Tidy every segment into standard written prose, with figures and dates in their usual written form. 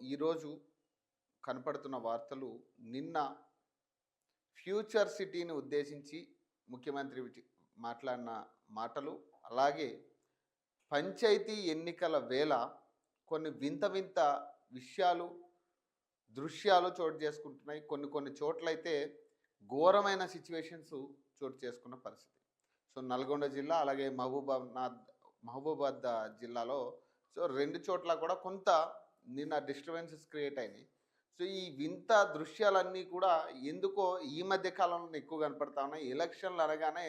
ఈరోజు కనపడుతున్న వార్తలు నిన్న ఫ్యూచర్ సిటీని ఉద్దేశించి ముఖ్యమంత్రి మాట్లాడిన మాటలు, అలాగే పంచాయతీ ఎన్నికల వేళ కొన్ని వింత వింత విషయాలు, దృశ్యాలు చోటు చేసుకుంటున్నాయి. కొన్ని కొన్ని చోట్లయితే ఘోరమైన సిచ్యువేషన్స్ చోటు చేసుకున్న పరిస్థితి. సో నల్గొండ జిల్లా అలాగే మహబూబాబాద్ జిల్లాలో సో రెండు చోట్ల కూడా కొంత నిన్న డిస్టర్బెన్సెస్ క్రియేట్ అయినాయి. సో ఈ వింత దృశ్యాలన్నీ కూడా ఎందుకో ఈ మధ్య కాలంలో ఎక్కువ కనపడతా ఉన్నాయి. ఎలక్షన్లు అనగానే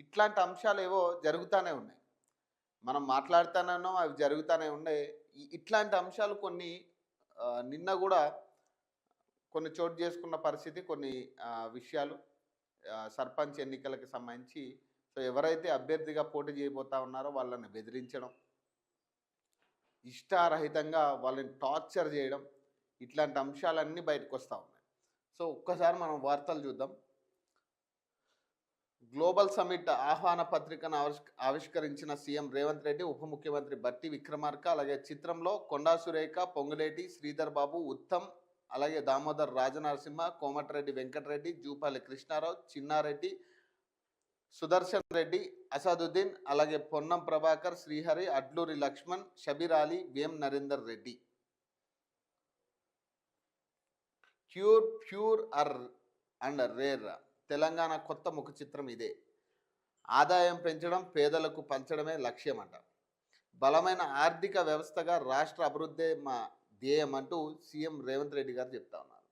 ఇట్లాంటి అంశాలు ఏవో జరుగుతూనే ఉన్నాయి. మనం మాట్లాడుతూనే ఉన్నాం, అవి జరుగుతూనే ఉన్నాయి. ఇట్లాంటి అంశాలు కొన్ని నిన్న కూడా కొన్ని చోటు చేసుకున్న పరిస్థితి, కొన్ని విషయాలు సర్పంచ్ ఎన్నికలకు సంబంధించి. సో ఎవరైతే అభ్యర్థిగా పోటీ చేయబోతా ఉన్నారో వాళ్ళని బెదిరించడం, ఇష్టారహితంగా వాళ్ళని టార్చర్ చేయడం, ఇట్లాంటి అంశాలన్నీ బయటకు వస్తూ ఉన్నాయి. సో ఒక్కసారి మనం వార్తలు చూద్దాం. గ్లోబల్ సమిట్ ఆహ్వాన పత్రికను ఆవిష్కరించిన సీఎం రేవంత్ రెడ్డి, ఉప ముఖ్యమంత్రి బట్టి విక్రమార్క, అలాగే చిత్రంలో కొండా సురేఖ, పొంగులేటి శ్రీధర్ బాబు, ఉత్తమ్, అలాగే దామోదర్ రాజనరసింహ, కోమటిరెడ్డి వెంకటరెడ్డి, జూపల్లి కృష్ణారావు, చిన్నారెడ్డి, సుదర్శన్ రెడ్డి, అసదుద్దీన్, అలాగే Ponnam Prabhakar, Srihari, Adluri Laxman, Shabbir Ali, Vem Narender Reddy. Pure and rare Telangana కొత్త ముఖ చిత్రం ఇదే. ఆదాయం పెంచడం, పేదలకు పంచడమే లక్ష్యం అంట. బలమైన ఆర్థిక వ్యవస్థగా రాష్ట్ర అభివృద్ధి మా ధ్యేయం అంటూ సీఎం రేవంత్ రెడ్డి గారు చెప్తా ఉన్నారు.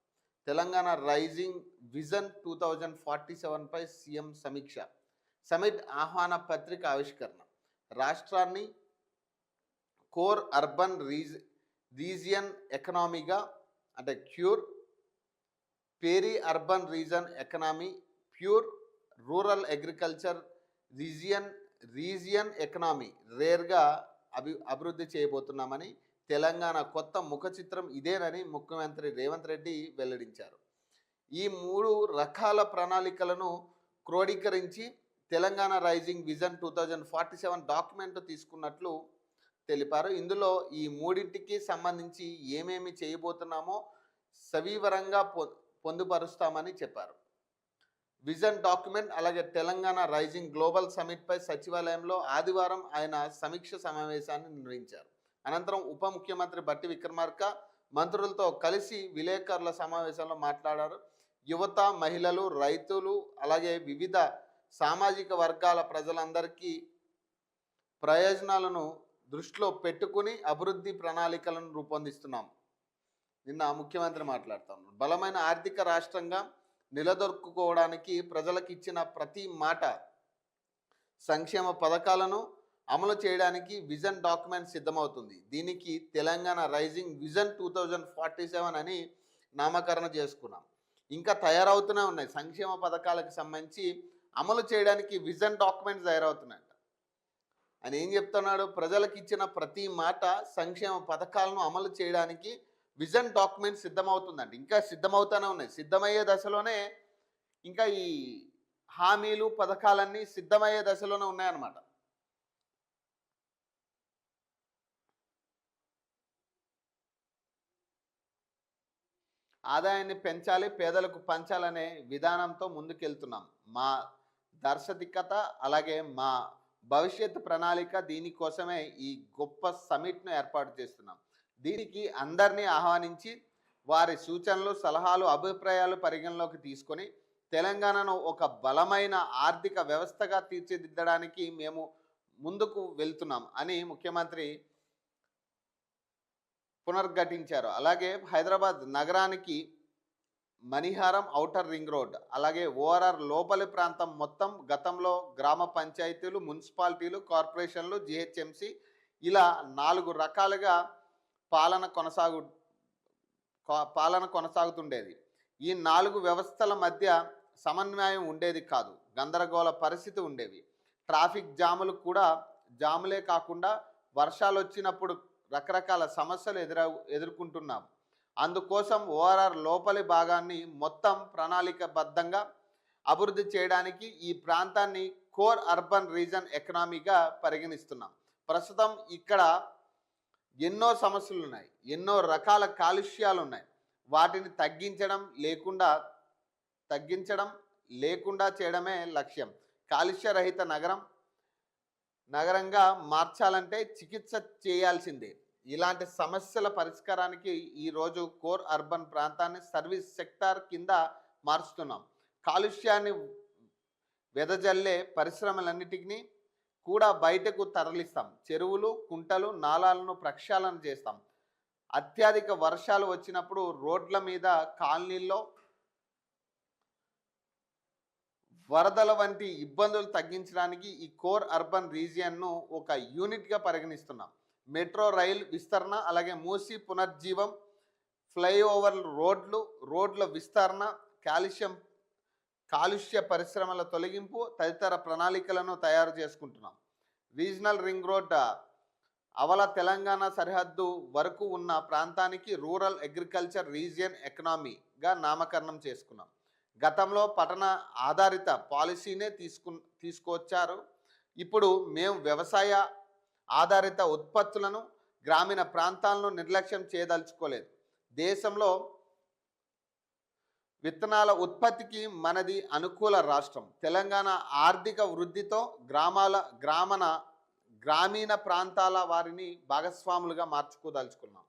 తెలంగాణ రైజింగ్ విజన్ 2047పై సీఎం సమీక్ష. సమిట్ ఆహ్వాన పత్రిక ఆవిష్కరణ. రాష్ట్రాన్ని కోర్ అర్బన్ రీజియన్ ఎకనామీగా అంటే CURE, peri urban region economy, pure rural agriculture region economy రేర్గా అభివృద్ధి చేయబోతున్నామని, తెలంగాణ కొత్త ముఖ చిత్రం ఇదేనని ముఖ్యమంత్రి రేవంత్ రెడ్డి వెల్లడించారు. ఈ 3 రకాల ప్రణాళికలను క్రోడీకరించి తెలంగాణ రైజింగ్ విజన్ 2047 డాక్యుమెంట్ తీసుకున్నట్లు తెలిపారు. ఇందులో ఈ మూడింటికి సంబంధించి ఏమేమి చేయబోతున్నామో సవివరంగా పొందుపరుస్తామని చెప్పారు. విజన్ డాక్యుమెంట్ అలాగే తెలంగాణ రైజింగ్ గ్లోబల్ సమిట్పై సచివాలయంలో ఆదివారం ఆయన సమీక్ష సమావేశాన్ని నిర్వహించారు. అనంతరం ఉప ముఖ్యమంత్రి బట్టి విక్రమార్క మంత్రులతో కలిసి విలేకరుల సమావేశంలో మాట్లాడారు. యువత, మహిళలు, రైతులు, అలాగే వివిధ సామాజిక వర్గాల ప్రజలందరికీ ప్రయోజనాలను దృష్టిలో పెట్టుకుని అభివృద్ధి ప్రణాళికలను రూపొందిస్తున్నాం. నిన్న ముఖ్యమంత్రి మాట్లాడుతున్నారు. బలమైన ఆర్థిక రాష్ట్రంగా నిలదొక్కుకోవడానికి ప్రజలకు ఇచ్చిన ప్రతి మాట, సంక్షేమ పథకాలను అమలు చేయడానికి విజన్ డాక్యుమెంట్ సిద్ధమవుతుంది. దీనికి తెలంగాణ రైజింగ్ విజన్ 2047 అని నామకరణ చేసుకున్నాం. ఇంకా తయారవుతూనే ఉన్నాయి. సంక్షేమ పథకాలకు సంబంధించి అమలు చేయడానికి విజన్ డాక్యుమెంట్స్ తయారవుతున్నాయంట. ఆయన ఏం చెప్తున్నాడు? ప్రజలకు ఇచ్చిన ప్రతి మాట, సంక్షేమ పథకాలను అమలు చేయడానికి విజన్ డాక్యుమెంట్ సిద్ధమవుతుందండి. ఇంకా సిద్ధమవుతూనే ఉన్నాయి. సిద్ధమయ్యే దశలోనే ఇంకా ఈ హామీలు, పథకాలన్నీ సిద్ధమయ్యే దశలోనే ఉన్నాయన్నమాట. ఆదాయాన్ని పెంచాలి, పేదలకు పంచాలనే విధానంతో ముందుకెళ్తున్నాం. మా దర్శకత అలాగే మా భవిష్యత్ ప్రణాళిక, దీనికోసమే ఈ గొప్ప సమిట్ను ఏర్పాటు చేస్తున్నాం. దీనికి అందరినీ ఆహ్వానించి వారి సూచనలు, సలహాలు, అభిప్రాయాలు పరిగణలోకి తీసుకొని తెలంగాణను ఒక బలమైన ఆర్థిక వ్యవస్థగా తీర్చిదిద్దడానికి మేము ముందుకు వెళ్తున్నాం అని ముఖ్యమంత్రి పునర్ఘటించారు. అలాగే హైదరాబాద్ నగరానికి మణిహారం ఔటర్ రింగ్ రోడ్, అలాగే ఓఆర్ఆర్ లోపలి ప్రాంతం మొత్తం గతంలో గ్రామ పంచాయతీలు, మున్సిపాలిటీలు, కార్పొరేషన్లు, జిహెచ్ఎంసి ఇలా 4 రకాలుగా పాలన కొనసాగుతుండేది. ఈ 4 వ్యవస్థల మధ్య సమన్వయం ఉండేది కాదు. గందరగోళ పరిస్థితి ఉండేవి. ట్రాఫిక్ జాములే కాకుండా వర్షాలు వచ్చినప్పుడు రకరకాల సమస్యలు ఎదుర్కొంటున్నాం. అందుకోసం ఓఆర్ఆర్ లోపలి భాగాన్ని మొత్తం ప్రణాళికబద్ధంగా అభివృద్ధి చేయడానికి ఈ ప్రాంతాన్ని కోర్ అర్బన్ రీజన్ ఎకనామీగా పరిగణిస్తున్నాం. ప్రస్తుతం ఇక్కడ ఎన్నో సమస్యలు ఉన్నాయి, ఎన్నో రకాల కాలుష్యాలు ఉన్నాయి. వాటిని తగ్గించడం లేకుండా చేయడమే లక్ష్యం. కాలుష్య రహిత నగరంగా మార్చాలంటే చికిత్స చేయాల్సిందే. ఇలాంటి సమస్యల పరిష్కారానికి ఈరోజు కోర్ అర్బన్ ప్రాంతాన్ని సర్వీస్ సెక్టార్ కింద మార్చుతున్నాం. కాలుష్యాన్ని వెదజల్లే పరిశ్రమలన్నిటినీ కూడా బయటకు తరలిస్తాం. చెరువులు, కుంటలు, నాలాలను ప్రక్షాళన చేస్తాం. అత్యధిక వర్షాలు వచ్చినప్పుడు రోడ్ల మీద, కాలనీల్లో వరదల వంటి ఇబ్బందులు తగ్గించడానికి ఈ కోర్ అర్బన్ రీజియన్ను ఒక యూనిట్గా పరిగణిస్తున్నాం. మెట్రో రైల్ విస్తరణ, అలాగే మూసీ పునర్జీవం, ఫ్లైఓవర్ రోడ్ల విస్తరణ, కాలుష్య పరిశ్రమల తొలగింపు తదితర ప్రణాళికలను తయారు చేసుకుంటున్నాం. రీజనల్ రింగ్ రోడ్ అవల తెలంగాణ సరిహద్దు వరకు ఉన్న ప్రాంతానికి రూరల్ అగ్రికల్చర్ రీజియన్ ఎకనామీగా నామకరణం చేసుకున్నాం. గతంలో పట్టణ ఆధారిత పాలసీనే తీసుకొచ్చారు. ఇప్పుడు మేము వ్యవసాయ ఆధారిత ఉత్పత్తులను గ్రామీణ ప్రాంతాలను నిర్లక్ష్యం చేయదలుచుకోలేదు. దేశంలో విత్తనాల ఉత్పత్తికి మనది అనుకూల రాష్ట్రం. తెలంగాణ ఆర్థిక వృద్ధితో గ్రామీణ ప్రాంతాల వారిని భాగస్వాములుగా మార్చుకోదలుచుకున్నాం.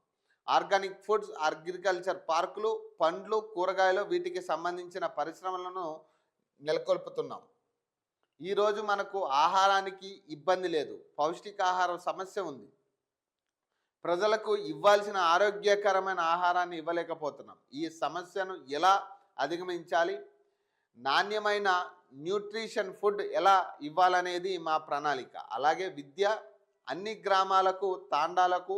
ఆర్గానిక్ ఫుడ్స్, అగ్రికల్చర్ పార్కులు, పండ్లు, కూరగాయలు, వీటికి సంబంధించిన పరిశ్రమలను నెలకొల్పుతున్నాం. ఈరోజు మనకు ఆహారానికి ఇబ్బంది లేదు, పౌష్టికాహారం సమస్య ఉంది. ప్రజలకు ఇవ్వాల్సిన ఆరోగ్యకరమైన ఆహారాన్ని ఇవ్వలేకపోతున్నాం. ఈ సమస్యను ఎలా అధిగమించాలి, నాణ్యమైన న్యూట్రిషన్ ఫుడ్ ఎలా ఇవ్వాలనేది మా ప్రణాళిక. అలాగే విద్య అన్ని గ్రామాలకు, తాండాలకు,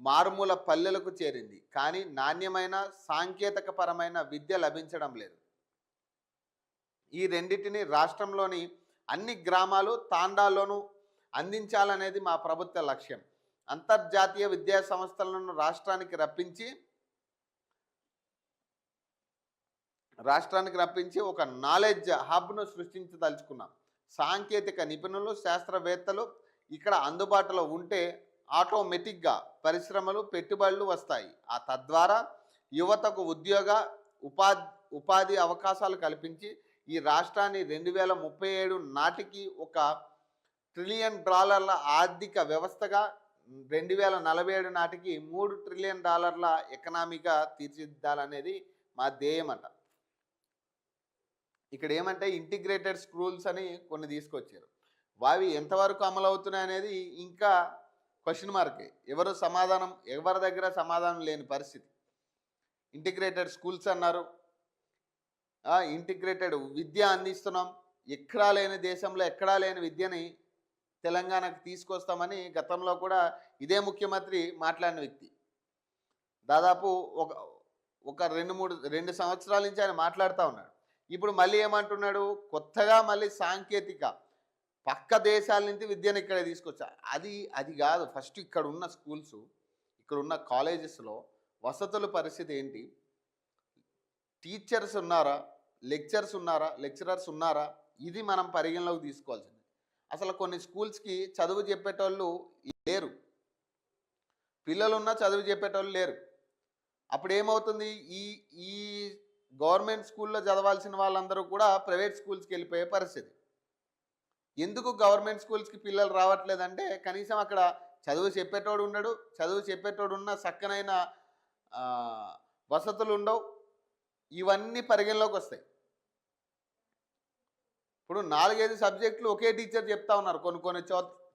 మారుమూల పల్లెలకు చేరింది. కానీ నాణ్యమైన సాంకేతికపరమైన విద్య లభించడం లేదు. ఈ రెండింటిని రాష్ట్రంలోని అన్ని గ్రామాలు, తాండాల్లోనూ అందించాలనేది మా ప్రభుత్వ లక్ష్యం. అంతర్జాతీయ విద్యా సంస్థలను రాష్ట్రానికి రప్పించి ఒక నాలెడ్జ్ హబ్ను సృష్టించదలుచుకున్నాం. సాంకేతిక నిపుణులు, శాస్త్రవేత్తలు ఇక్కడ అందుబాటులో ఉంటే ఆటోమేటిక్గా పరిశ్రమలు, పెట్టుబడులు వస్తాయి. తద్వారా యువతకు ఉపాధి అవకాశాలు కల్పించి ఈ రాష్ట్రాన్ని 2037 నాటికి $1 ట్రిలియన్ ఆర్థిక వ్యవస్థగా, 2047 నాటికి $3 ట్రిలియన్ ఎకనామీగా తీర్చిదిద్దాలనేది మా ధ్యేయం అంట. ఇక్కడ ఏమంటే ఇంటిగ్రేటెడ్ స్కూల్స్ అని కొన్ని తీసుకొచ్చారు. అవి ఎంతవరకు అమలు అవుతున్నాయి అనేది ఇంకా క్వశ్చన్ మార్కే. ఎవరి దగ్గర సమాధానం లేని పరిస్థితి. ఇంటిగ్రేటెడ్ స్కూల్స్ అన్నారు, ఇంటిగ్రేటెడ్ విద్య అందిస్తున్నాం. దేశంలో ఎక్కడా లేని విద్యని తెలంగాణకు తీసుకొస్తామని గతంలో కూడా ఇదే ముఖ్యమంత్రి మాట్లాడిన వ్యక్తి. దాదాపు ఒక 2 సంవత్సరాల నుంచి ఆయన మాట్లాడుతూ ఉన్నాడు. ఇప్పుడు మళ్ళీ ఏమంటున్నాడు, కొత్తగా మళ్ళీ సాంకేతిక పక్క దేశాల నుంచి విద్యను ఇక్కడ తీసుకొచ్చా. అది కాదు. ఫస్ట్ ఇక్కడ ఉన్న స్కూల్స్, ఇక్కడ ఉన్న కాలేజెస్లో వసతుల పరిస్థితి ఏంటి, టీచర్స్ ఉన్నారా, లెక్చరర్స్ ఉన్నారా, ఇది మనం పరిగణలోకి తీసుకోవాల్సింది. అసలు కొన్ని స్కూల్స్కి చదువు చెప్పేటోళ్ళు లేరు, పిల్లలున్నా చదువు చెప్పేటోళ్ళు లేరు. అప్పుడు ఏమవుతుంది, ఈ గవర్నమెంట్ స్కూల్లో చదవాల్సిన వాళ్ళందరూ కూడా ప్రైవేట్ స్కూల్స్కి వెళ్ళిపోయే పరిస్థితి. ఎందుకు గవర్నమెంట్ స్కూల్స్కి పిల్లలు రావట్లేదంటే కనీసం అక్కడ చదువు చెప్పేటోడు ఉన్న చక్కనైన వసతులు ఉండవు. ఇవన్నీ పరిగణలోకి వస్తాయి. ఇప్పుడు 4-5 సబ్జెక్టులు ఒకే టీచర్ చెప్తా ఉన్నారు కొన్ని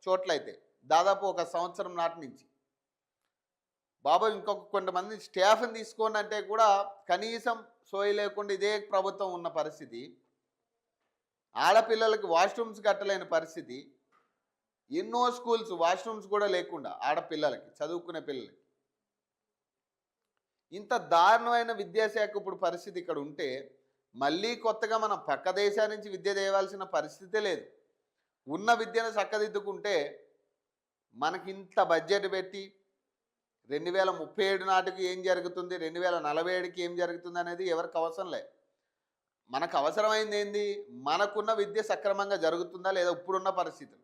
చోట్లయితే, దాదాపు 1 సంవత్సరం నాటి నుంచి. బాబు ఇంకొక కొంతమంది స్టాఫ్ని తీసుకోండి అంటే కూడా కనీసం సోయి లేకుండా ఇదే ప్రభుత్వం ఉన్న పరిస్థితి. ఆడపిల్లలకి వాష్రూమ్స్ కట్టలేని పరిస్థితి. ఎన్నో స్కూల్స్ వాష్రూమ్స్ కూడా లేకుండా ఆడపిల్లలకి, చదువుకునే పిల్లలకి. ఇంత దారుణమైన విద్యాశాఖ ఇప్పుడు పరిస్థితి ఇక్కడ ఉంటే మళ్ళీ కొత్తగా మనం పక్క దేశాల నుంచి విద్య తేవాల్సిన పరిస్థితే లేదు. ఉన్న విద్యను చక్కదిద్దుకుంటే మనకింత బడ్జెట్ పెట్టి 2037 నాటికి ఏం జరుగుతుంది, 2047కి ఏం జరుగుతుంది అనేది ఎవరికి అవసరం లేదు. మనకు అవసరమైంది ఏంది, మనకున్న విద్య సక్రమంగా జరుగుతుందా లేదా ఇప్పుడున్న పరిస్థితులు.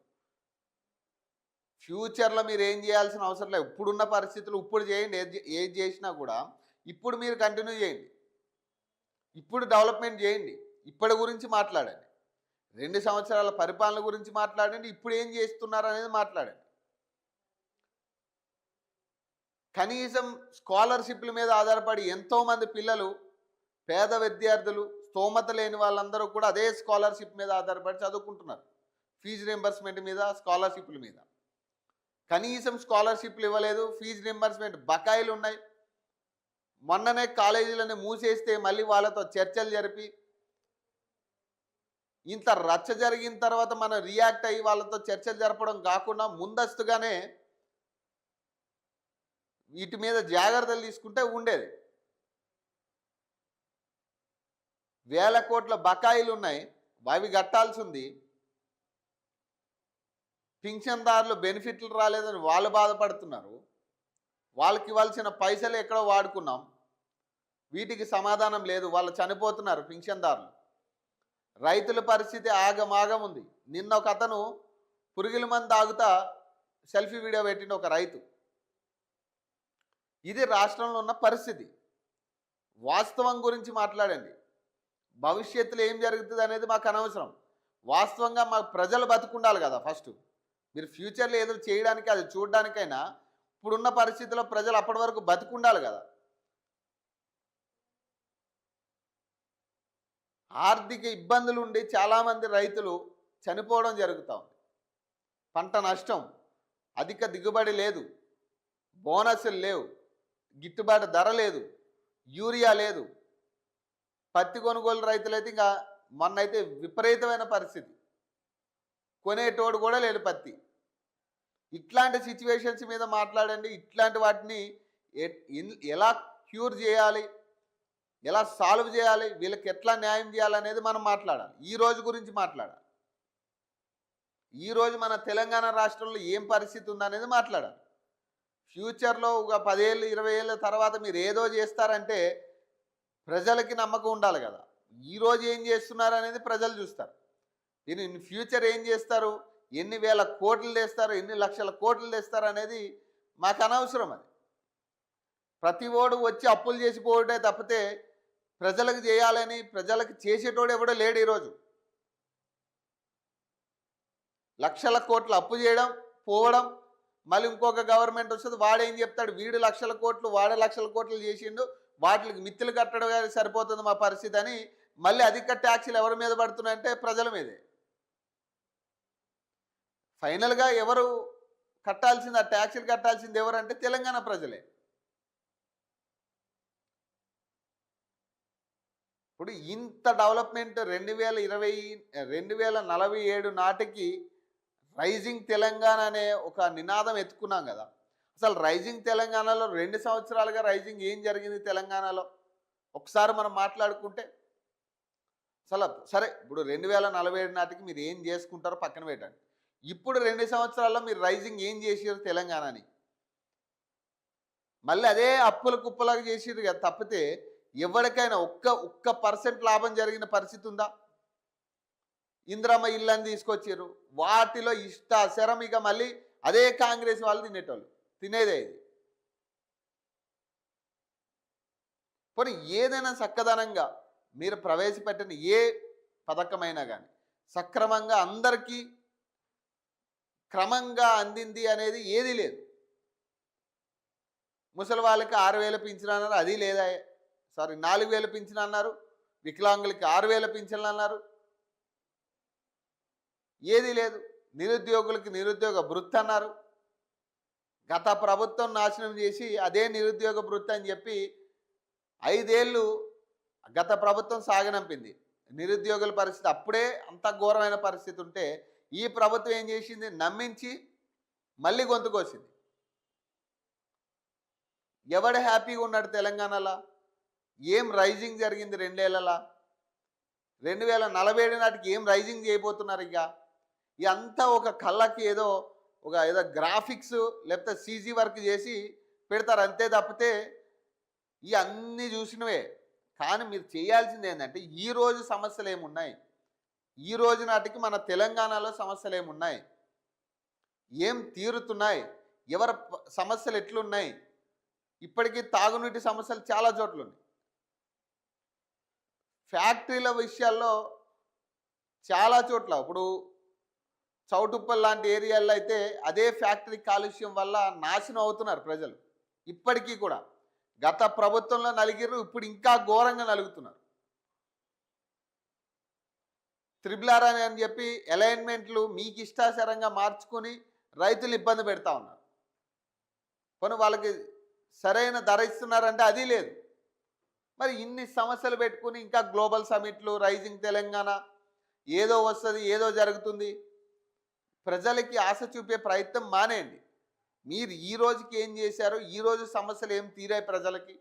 ఫ్యూచర్లో మీరు ఏం చేయాల్సిన అవసరం లేదు. ఇప్పుడున్న పరిస్థితులు ఇప్పుడు చేయండి. ఏది చేసినా కూడా ఇప్పుడు మీరు కంటిన్యూ చేయండి. ఇప్పుడు డెవలప్మెంట్ చేయండి. ఇప్పటి గురించి మాట్లాడండి. 2 సంవత్సరాల పరిపాలన గురించి మాట్లాడండి. ఇప్పుడు ఏం చేస్తున్నారు అనేది మాట్లాడండి. కనీసం స్కాలర్షిప్ల మీద ఆధారపడి ఎంతోమంది పిల్లలు, పేద విద్యార్థులు, స్తోమత లేని వాళ్ళందరూ కూడా అదే స్కాలర్షిప్ మీద ఆధారపడి చదువుకుంటున్నారు. ఫీజు రింబర్స్మెంట్ మీద, స్కాలర్షిప్ల మీద. కనీసం స్కాలర్షిప్లు ఇవ్వలేదు. ఫీజు రింబర్స్మెంట్ బకాయిలు ఉన్నాయి. మొన్ననే కాలేజీలను మూసేస్తే మళ్ళీ వాళ్ళతో చర్చలు జరిపి ఇంత రచ్చ జరిగిన తర్వాత మనం రియాక్ట్ అయ్యి వాళ్ళతో చర్చలు జరపడం కాకుండా ముందస్తుగానే వీటి మీద జాగ్రత్తలు తీసుకుంటే ఉండేది. వేల కోట్ల బకాయిలు ఉన్నాయి, అవి కట్టాల్సి ఉంది. పింఛన్దారులు బెనిఫిట్లు రాలేదని వాళ్ళు బాధపడుతున్నారు. వాళ్ళకి ఇవ్వాల్సిన పైసలు ఎక్కడో వాడుకున్నాం, వీటికి సమాధానం లేదు. వాళ్ళు చనిపోతున్నారు పింఛన్దారులు. రైతుల పరిస్థితి ఆగమాగం ఉంది. నిన్న ఒక అతను పురుగుల మందు తాగుతా సెల్ఫీ వీడియో పెట్టిన ఒక రైతు. ఇది రాష్ట్రంలో ఉన్న పరిస్థితి. వాస్తవం గురించి మాట్లాడండి. భవిష్యత్తులో ఏం జరుగుతుంది అనేది మాకు అనవసరం. వాస్తవంగా మా ప్రజలు బతుకుండాలి కదా. ఫస్ట్ మీరు ఫ్యూచర్లో ఏదో చేయడానికి, అది చూడడానికైనా ఇప్పుడున్న పరిస్థితుల్లో ప్రజలు అప్పటి వరకు బతుకుండాలి కదా. ఆర్థిక ఇబ్బందులు ఉండి చాలామంది రైతులు చనిపోవడం జరుగుతూ ఉంది. పంట నష్టం, అధిక దిగుబడి లేదు, బోనస్లు లేవు, గిట్టుబాటు ధర లేదు, యూరియా లేదు. పత్తి కొనుగోలు రైతులైతే ఇంకా మొన్నైతే విపరీతమైన పరిస్థితి, కొనేటోడు కూడా లేడు పత్తి. ఇట్లాంటి సిచ్యువేషన్స్ మీద మాట్లాడండి. ఇట్లాంటి వాటిని ఎలా క్యూర్ చేయాలి, ఎలా సాల్వ్ చేయాలి, వీళ్ళకి ఎట్లా న్యాయం చేయాలనేది మనం మాట్లాడాలి. ఈ రోజు గురించి మాట్లాడాలి. ఈరోజు మన తెలంగాణ రాష్ట్రంలో ఏం పరిస్థితి ఉందనేది మాట్లాడాలి. ఫ్యూచర్లో ఒక 10 ఏళ్ళు 20 ఏళ్ళ తర్వాత మీరు ఏదో చేస్తారంటే ప్రజలకి నమ్మకం ఉండాలి కదా. ఈరోజు ఏం చేస్తున్నారు అనేది ప్రజలు చూస్తారు. దీని ఫ్యూచర్ ఏం చేస్తారు, ఎన్ని వేల కోట్లు తెస్తారు, ఎన్ని లక్షల కోట్లు తెస్తారు అనేది మాకు అనవసరం. అది ప్రతి ఓడు వచ్చి అప్పులు చేసి పోవడే తప్పితే ప్రజలకు చేయాలని, ప్రజలకు చేసేటోడు ఎవడో లేడు. ఈరోజు లక్షల కోట్లు అప్పు చేయడం, పోవడం, మళ్ళీ ఇంకొక గవర్నమెంట్ వస్తుంది, వాడేం చెప్తాడు, వీడు లక్షల కోట్లు, వాడే లక్షల కోట్లు చేసిండు, వాటికి మిత్తులు కట్టడం సరిపోతుంది మా పరిస్థితి అని మళ్ళీ అధిక ట్యాక్సీలు ఎవరి మీద పడుతున్నాయంటే ప్రజల మీదే. ఫైనల్గా ఎవరు కట్టాల్సింది, ఆ ట్యాక్సీలు కట్టాల్సింది ఎవరంటే తెలంగాణ ప్రజలే. ఇప్పుడు ఇంత డెవలప్మెంట్ 2047 నాటికి రైజింగ్ తెలంగాణ అనే ఒక నినాదం ఎత్తుకున్నాం కదా. అసలు రైజింగ్ తెలంగాణలో 2 సంవత్సరాలుగా రైజింగ్ ఏం జరిగింది తెలంగాణలో ఒకసారి మనం మాట్లాడుకుంటే అసలు సరే. ఇప్పుడు 2047 నాటికి మీరు ఏం చేసుకుంటారో పక్కన పెట్టండి. ఇప్పుడు 2 సంవత్సరాల్లో మీరు రైజింగ్ ఏం చేసారు తెలంగాణని? మళ్ళీ అదే అప్పుల కుప్పలాగా చేసిరు కదా తప్పితే ఎవరికైనా ఒక్క % లాభం జరిగిన పరిస్థితి ఉందా? ఇందిరమ్మ ఇళ్ళని తీసుకొచ్చారు, వాటిలో ఇష్టాశరం ఇక మళ్ళీ అదే కాంగ్రెస్ వాళ్ళు తినేటోళ్ళు, తినేదే ఇది. పోనీ ఏదైనా చక్కదనంగా మీరు ప్రవేశపెట్టిన ఏ పథకమైనా కానీ సక్రమంగా అందరికీ క్రమంగా అందింది అనేది ఏది లేదు. ముసలి వాళ్ళకి 6,000 పింఛన్ అన్నారు, అది లేదా. 4,000 పింఛన్ అన్నారు, వికలాంగులకి 6,000 పింఛన్లు అన్నారు, ఏది లేదు. నిరుద్యోగులకి నిరుద్యోగ భృతి అన్నారు. గత ప్రభుత్వం నాశనం చేసి అదే నిరుద్యోగ భృతి అని చెప్పి 5 ఏళ్ళు గత ప్రభుత్వం సాగనంపింది. నిరుద్యోగుల పరిస్థితి అప్పుడే అంత ఘోరమైన పరిస్థితి ఉంటే ఈ ప్రభుత్వం ఏం చేసింది, నమ్మించి మళ్ళీ గొంతుకొచ్చింది. ఎవడు హ్యాపీగా ఉన్నాడు తెలంగాణలో? ఏం రైజింగ్ జరిగింది 2 ఏళ్ళలా? 2047 నాటికి ఏం రైజింగ్ చేయబోతున్నారు? ఇదంతా ఒక కళ్ళకి ఏదో గ్రాఫిక్స్ లేకపోతే CG వర్క్ చేసి పెడతారు అంతే తప్పితే ఇవన్నీ చూసినవే. కానీ మీరు చేయాల్సింది ఏంటంటే ఈరోజు సమస్యలు ఏమున్నాయి, ఈ రోజు నాటికి మన తెలంగాణలో సమస్యలు ఏమున్నాయి, ఏం తీరుతున్నాయి, ఎవరి సమస్యలు ఎట్లున్నాయి. ఇప్పటికీ తాగునీటి సమస్యలు చాలా చోట్ల ఉన్నాయి. ఫ్యాక్టరీల విషయాల్లో చాలా చోట్ల ఇప్పుడు చౌటుప్పల్ లాంటి ఏరియాల్లో అయితే అదే ఫ్యాక్టరీ కాలుష్యం వల్ల నాశనం అవుతున్నారు ప్రజలు. ఇప్పటికీ కూడా గత ప్రభుత్వంలో నలిగిర్రు, ఇప్పుడు ఇంకా ఘోరంగా నలుగుతున్నారు. త్రిబుల్ అని చెప్పి అలైన్మెంట్లు మీకు ఇష్టాసరంగా మార్చుకొని రైతులు ఇబ్బంది పెడతా ఉన్నారు. కానీ వాళ్ళకి సరైన ధర ఇస్తున్నారంటే అది లేదు. మరి ఇన్ని సమస్యలు పెట్టుకుని ఇంకా గ్లోబల్ సమిట్లు, రైజింగ్ తెలంగాణ, ఏదో వస్తుంది, ఏదో జరుగుతుంది, ప్రజలకి ఆశ చూపే ప్రయత్నం మానేయండి. మీరు ఈ రోజుకి ఏం చేశారు, ఈరోజు సమస్యలు ఏం తీరాయి ప్రజలకి,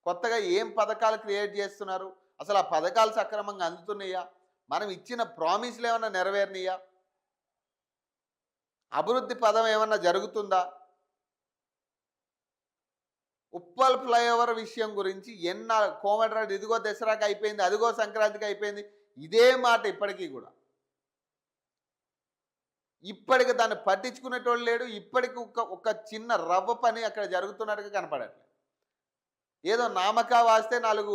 కొత్తగా ఏం పథకాలు క్రియేట్ చేస్తున్నారు, అసలు ఆ పథకాలు సక్రమంగా అందుతున్నాయా, మనం ఇచ్చిన ప్రామిస్లు ఏమన్నా నెరవేరినాయా, అభివృద్ధి పదం ఏమన్నా జరుగుతుందా. ఉప్పల్ ఫ్లైఓవర్ విషయం గురించి కోమటిరెడ్డి ఇదిగో దసరాకి అయిపోయింది, అదిగో సంక్రాంతికి అయిపోయింది, ఇదే మాట ఇప్పటికీ కూడా. ఇప్పటికి దాన్ని పట్టించుకునేటోళ్ళు లేడు. ఇప్పటికి ఒక చిన్న రవ్వ పని అక్కడ జరుగుతున్నట్టుగా కనపడట్లేదు. ఏదో నామకా వాస్తే 4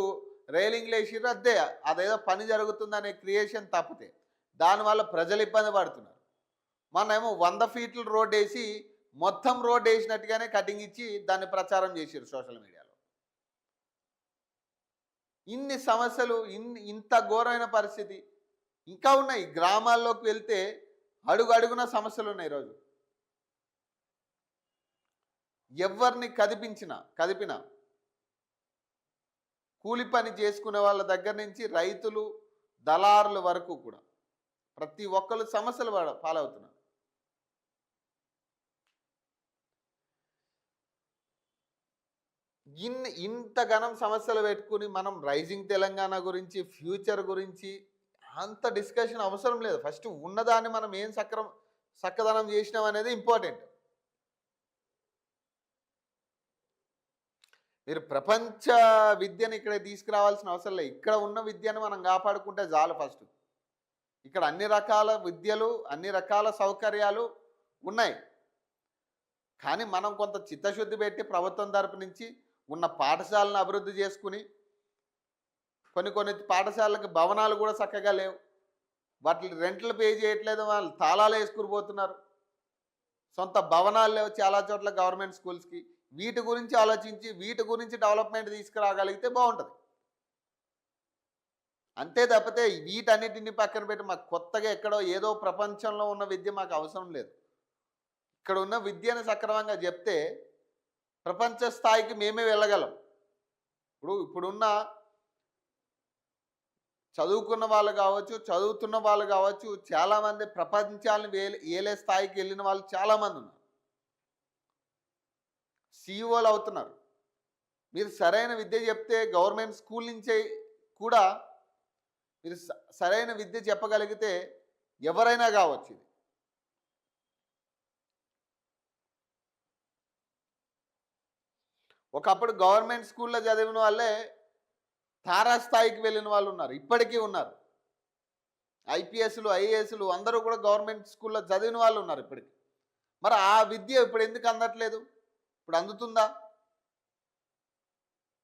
రైలింగ్లు వేసిర్రు, అదేదో పని జరుగుతుందనే క్రియేషన్ తప్పితే దానివల్ల ప్రజలు ఇబ్బంది పడుతున్నారు. మనమేమో 100 ఫీట్ల రోడ్ వేసి మొత్తం రోడ్ వేసినట్టుగానే కటింగ్ ఇచ్చి దాన్ని ప్రచారం చేసారు సోషల్ మీడియాలో. ఇన్ని సమస్యలు, ఇంత ఘోరమైన పరిస్థితి ఇంకా ఉన్నాయి. గ్రామాల్లోకి వెళ్తే అడుగు అడుగున సమస్యలు ఉన్నాయి. ఈరోజు ఎవరిని కదిపినా కూలి పని చేసుకునే వాళ్ళ దగ్గర నుంచి రైతులు, దళారుల వరకు కూడా ప్రతి ఒక్కరు సమస్యలు పాలవుతున్నారు. ఇంతగానం సమస్యలు పెట్టుకుని మనం రైజింగ్ తెలంగాణ గురించి, ఫ్యూచర్ గురించి అంత డిస్కషన్ అవసరం లేదు. ఫస్ట్ ఉన్నదాన్ని మనం ఏం చక్కదనం చేసినాం అనేది ఇంపార్టెంట్. మీరు ప్రపంచ విద్యను ఇక్కడ తీసుకురావాల్సిన అవసరం లేదు. ఇక్కడ ఉన్న విద్యను మనం కాపాడుకుంటే చాలు. ఫస్ట్ ఇక్కడ అన్ని రకాల విద్యలు, అన్ని రకాల సౌకర్యాలు ఉన్నాయి. కానీ మనం కొంత చిత్తశుద్ధి పెట్టి ప్రభుత్వం తరపు నుంచి ఉన్న పాఠశాలను అభివృద్ధి చేసుకుని, కొన్ని పాఠశాలలకు భవనాలు కూడా చక్కగా లేవు, వాటి రెంట్లు పే చేయట్లేదు, వాళ్ళు తాళాలు వేసుకుని పోతున్నారు, సొంత భవనాలు లేవు చాలా చోట్ల గవర్నమెంట్ స్కూల్స్కి. వీటి గురించి ఆలోచించి వీటి గురించి డెవలప్మెంట్ తీసుకురాగలిగితే బాగుంటుంది. అంతే తప్పితే వీటన్నిటిని పక్కన పెట్టి మాకు కొత్తగా ఎక్కడో ఏదో ప్రపంచంలో ఉన్న విద్య మాకు అవసరం లేదు. ఇక్కడ ఉన్న విద్యను సక్రమంగా చెప్తే ప్రపంచ స్థాయికి మేమే వెళ్ళగలం. ఇప్పుడున్న చదువుకున్న వాళ్ళు కావచ్చు, చదువుతున్న వాళ్ళు కావచ్చు, చాలామంది ప్రపంచాలను ఏలే స్థాయికి వెళ్ళిన వాళ్ళు చాలామంది ఉన్నారు. సీఈఓలు అవుతున్నారు. మీరు సరైన విద్య చెప్తే గవర్నమెంట్ స్కూల్ నుంచే కూడా మీరు సరైన విద్య చెప్పగలిగితే ఎవరైనా కావచ్చు. ఇది ఒకప్పుడు గవర్నమెంట్ స్కూల్లో చదివిన వాళ్ళే తారాస్థాయికి వెళ్ళిన వాళ్ళు ఉన్నారు, ఇప్పటికీ ఉన్నారు. ఐపీఎస్లు, ఐఏఎస్లు అందరూ కూడా గవర్నమెంట్ స్కూల్లో చదివిన వాళ్ళు ఉన్నారు ఇప్పటికీ. మరి ఆ విద్య ఇప్పుడు ఎందుకు అందట్లేదు? ఇప్పుడు అందుతుందా?